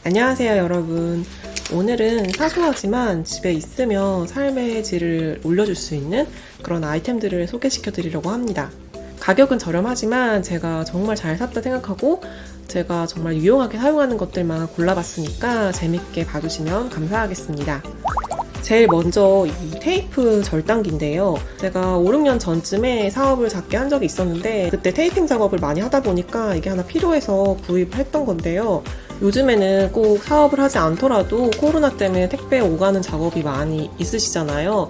안녕하세요 여러분. 오늘은 사소하지만 집에 있으면 삶의 질을 올려줄 수 있는 그런 아이템들을 소개시켜 드리려고 합니다. 가격은 저렴하지만 제가 정말 잘 샀다 생각하고 제가 정말 유용하게 사용하는 것들만 골라봤으니까 재밌게 봐주시면 감사하겠습니다. 제일 먼저 이 테이프 절단기인데요. 제가 5, 6년 전쯤에 사업을 작게 한 적이 있었는데 그때 테이핑 작업을 많이 하다 보니까 이게 하나 필요해서 구입했던 건데요. 요즘에는 꼭 사업을 하지 않더라도 코로나 때문에 택배 오가는 작업이 많이 있으시잖아요.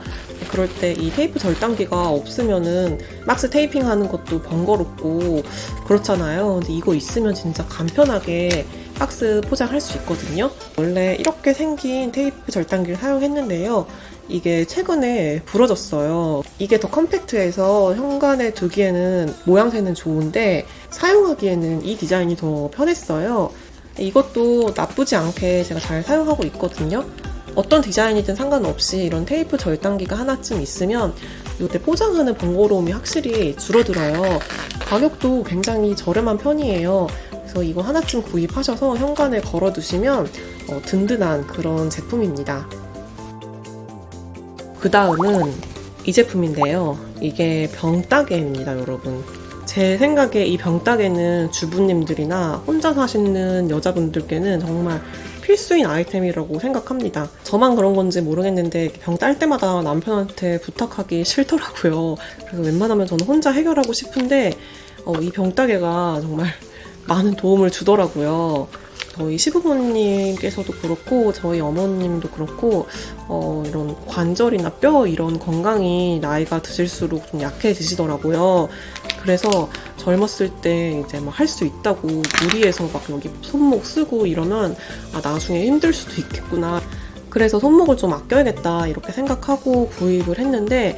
그럴 때 이 테이프 절단기가 없으면은 박스 테이핑 하는 것도 번거롭고 그렇잖아요. 근데 이거 있으면 진짜 간편하게 박스 포장할 수 있거든요. 원래 이렇게 생긴 테이프 절단기를 사용했는데요. 이게 최근에 부러졌어요. 이게 더 컴팩트해서 현관에 두기에는 모양새는 좋은데 사용하기에는 이 디자인이 더 편했어요. 이것도 나쁘지 않게 제가 잘 사용하고 있거든요. 어떤 디자인이든 상관없이 이런 테이프 절단기가 하나쯤 있으면 이때 포장하는 번거로움이 확실히 줄어들어요. 가격도 굉장히 저렴한 편이에요. 그래서 이거 하나쯤 구입하셔서 현관에 걸어두시면 든든한 그런 제품입니다. 그 다음은 이 제품인데요. 이게 병따개입니다, 여러분. 제 생각에 이 병따개는 주부님들이나 혼자 사시는 여자분들께는 정말 필수인 아이템이라고 생각합니다. 저만 그런 건지 모르겠는데 병 딸 때마다 남편한테 부탁하기 싫더라고요. 그래서 웬만하면 저는 혼자 해결하고 싶은데 이 병따개가 정말 많은 도움을 주더라고요. 저희 시부모님께서도 그렇고 저희 어머님도 그렇고 이런 관절이나 뼈 이런 건강이 나이가 드실수록 좀 약해지시더라고요. 그래서 젊었을 때 이제 막 할 수 있다고 무리해서 막 여기 손목 쓰고 이러면 나중에 힘들 수도 있겠구나. 그래서 손목을 좀 아껴야겠다 이렇게 생각하고 구입을 했는데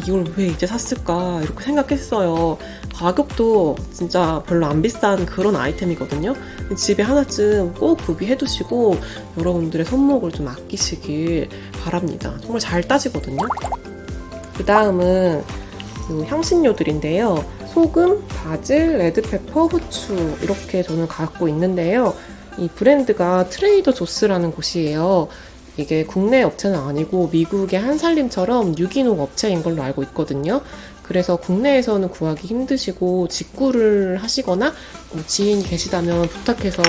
이걸 왜 이제 샀을까 이렇게 생각했어요. 가격도 진짜 별로 안 비싼 그런 아이템이거든요. 집에 하나쯤 꼭 구비해 두시고 여러분들의 손목을 좀 아끼시길 바랍니다. 정말 잘 따지거든요. 그 다음은 향신료들인데요. 소금, 바질, 레드페퍼, 후추 이렇게 저는 갖고 있는데요. 이 브랜드가 트레이더 조스라는 곳이에요. 이게 국내 업체는 아니고 미국의 한살림처럼 유기농 업체인 걸로 알고 있거든요. 그래서 국내에서는 구하기 힘드시고 직구를 하시거나 지인이 계시다면 부탁해서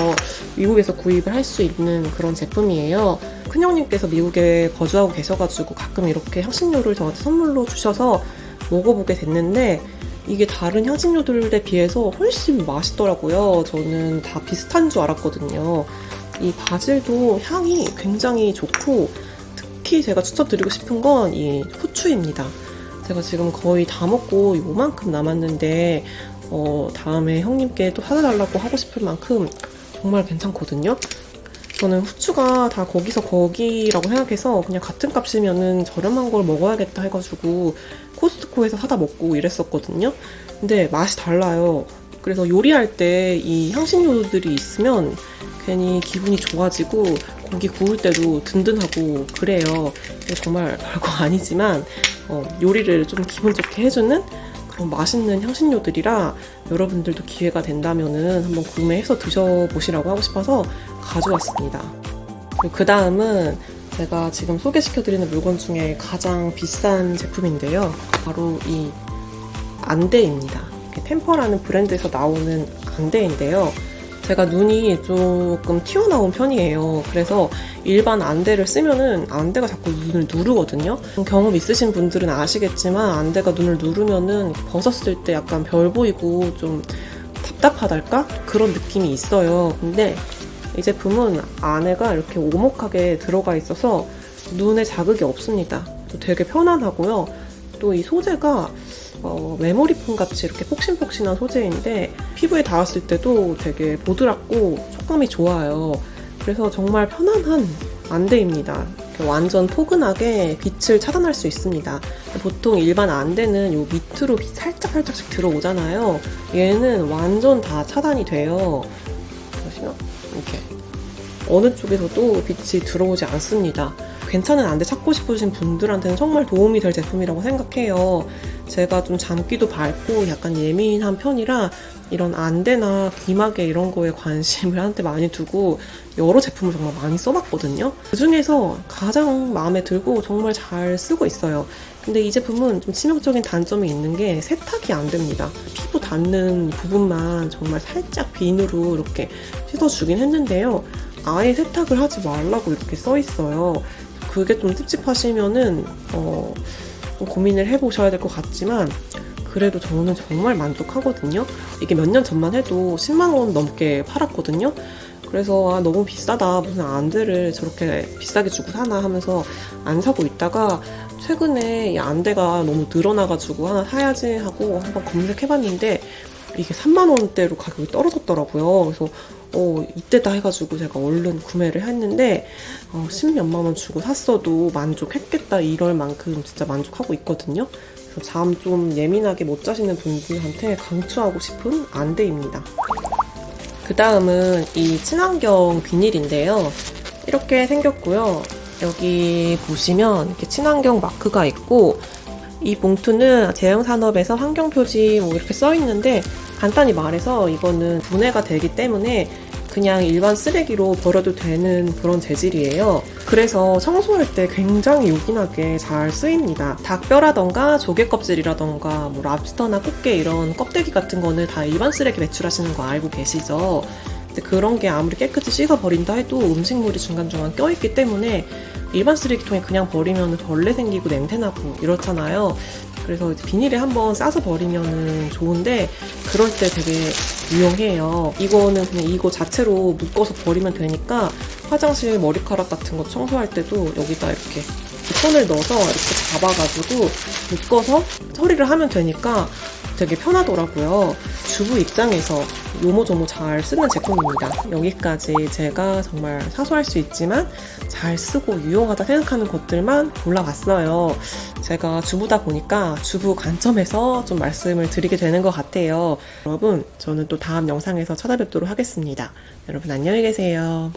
미국에서 구입을 할 수 있는 그런 제품이에요. 큰형님께서 미국에 거주하고 계셔가지고 가끔 이렇게 향신료를 저한테 선물로 주셔서 먹어보게 됐는데 이게 다른 향신료들에 비해서 훨씬 맛있더라고요. 저는 다 비슷한 줄 알았거든요. 이 바질도 향이 굉장히 좋고 특히 제가 추천드리고 싶은 건 이 후추입니다. 제가 지금 거의 다 먹고 요만큼 남았는데 다음에 형님께 또 사다 달라고 하고 싶을 만큼 정말 괜찮거든요. 저는 후추가 다 거기서 거기라고 생각해서 그냥 같은 값이면은 저렴한 걸 먹어야겠다 해가지고 코스트코에서 사다 먹고 이랬었거든요. 근데 맛이 달라요. 그래서 요리할 때 이 향신료들이 있으면 괜히 기분이 좋아지고 고기 구울 때도 든든하고 그래요. 정말 별거 아니지만 요리를 좀 기분 좋게 해주는 그런 맛있는 향신료들이라 여러분들도 기회가 된다면은 한번 구매해서 드셔보시라고 하고 싶어서 가져왔습니다. 그 다음은 제가 지금 소개시켜드리는 물건 중에 가장 비싼 제품인데요. 바로 이 안대입니다. 템퍼라는 브랜드에서 나오는 안대인데요. 제가 눈이 조금 튀어나온 편이에요. 그래서 일반 안대를 쓰면은 안대가 자꾸 눈을 누르거든요. 경험 있으신 분들은 아시겠지만 안대가 눈을 누르면은 벗었을 때 약간 별 보이고 좀 답답하달까? 그런 느낌이 있어요. 근데 이 제품은 안에가 이렇게 오목하게 들어가 있어서 눈에 자극이 없습니다. 되게 편안하고요. 또 이 소재가 메모리폼 같이 이렇게 폭신폭신한 소재인데 피부에 닿았을 때도 되게 보드랍고 촉감이 좋아요. 그래서 정말 편안한 안대입니다. 완전 포근하게 빛을 차단할 수 있습니다. 보통 일반 안대는 요 밑으로 빛 살짝씩 들어오잖아요. 얘는 완전 다 차단이 돼요. 보시면 이렇게 어느 쪽에서도 빛이 들어오지 않습니다. 괜찮은 안대 찾고 싶으신 분들한테는 정말 도움이 될 제품이라고 생각해요. 제가 좀 잠기도 밝고 약간 예민한 편이라 이런 안대나 귀마개 이런 거에 관심을 한테 많이 두고 여러 제품을 정말 많이 써봤거든요. 그 중에서 가장 마음에 들고 정말 잘 쓰고 있어요. 근데 이 제품은 좀 치명적인 단점이 있는 게 세탁이 안 됩니다. 피부 닿는 부분만 정말 살짝 비누로 이렇게 씻어주긴 했는데요. 아예 세탁을 하지 말라고 이렇게 써 있어요. 그게 좀 찝찝하시면은 좀 고민을 해보셔야 될 것 같지만 그래도 저는 정말 만족하거든요. 이게 몇 년 전만 해도 10만 원 넘게 팔았거든요. 그래서 너무 비싸다, 무슨 안대를 저렇게 비싸게 주고 사나 하면서 안 사고 있다가 최근에 이 안대가 너무 늘어나가지고 하나 사야지 하고 한번 검색해봤는데 이게 3만 원대로 가격이 떨어졌더라고요. 그래서 이때다 해가지고 제가 얼른 구매를 했는데 10몇만 원 주고 샀어도 만족했겠다 이럴 만큼 진짜 만족하고 있거든요. 잠 좀 예민하게 못 자시는 분들한테 강추하고 싶은 안대입니다. 그 다음은 이 친환경 비닐인데요. 이렇게 생겼고요. 여기 보시면 이렇게 친환경 마크가 있고 이 봉투는 제형산업에서 환경표지 뭐 이렇게 써 있는데 간단히 말해서 이거는 분해가 되기 때문에 그냥 일반 쓰레기로 버려도 되는 그런 재질이에요. 그래서 청소할 때 굉장히 요긴하게 잘 쓰입니다. 닭뼈라던가 조개 껍질이라던가 뭐 랍스터나 꽃게 이런 껍데기 같은 거는 다 일반 쓰레기 배출하시는 거 알고 계시죠? 근데 그런 게 아무리 깨끗이 씻어버린다 해도 음식물이 중간중간 껴있기 때문에 일반 쓰레기통에 그냥 버리면 벌레 생기고 냄새나고 이렇잖아요. 그래서 이제 비닐에 한번 싸서 버리면 좋은데 그럴 때 되게 유용해요. 이거는 그냥 이거 자체로 묶어서 버리면 되니까 화장실 머리카락 같은 거 청소할 때도 여기다 이렇게 손을 넣어서 이렇게 잡아가지고 묶어서 처리를 하면 되니까 되게 편하더라고요. 주부 입장에서 요모조모 잘 쓰는 제품입니다. 여기까지 제가 정말 사소할 수 있지만 잘 쓰고 유용하다 생각하는 것들만 골라봤어요. 제가 주부다 보니까 주부 관점에서 좀 말씀을 드리게 되는 것 같아요. 여러분, 저는 또 다음 영상에서 찾아뵙도록 하겠습니다. 여러분 안녕히 계세요.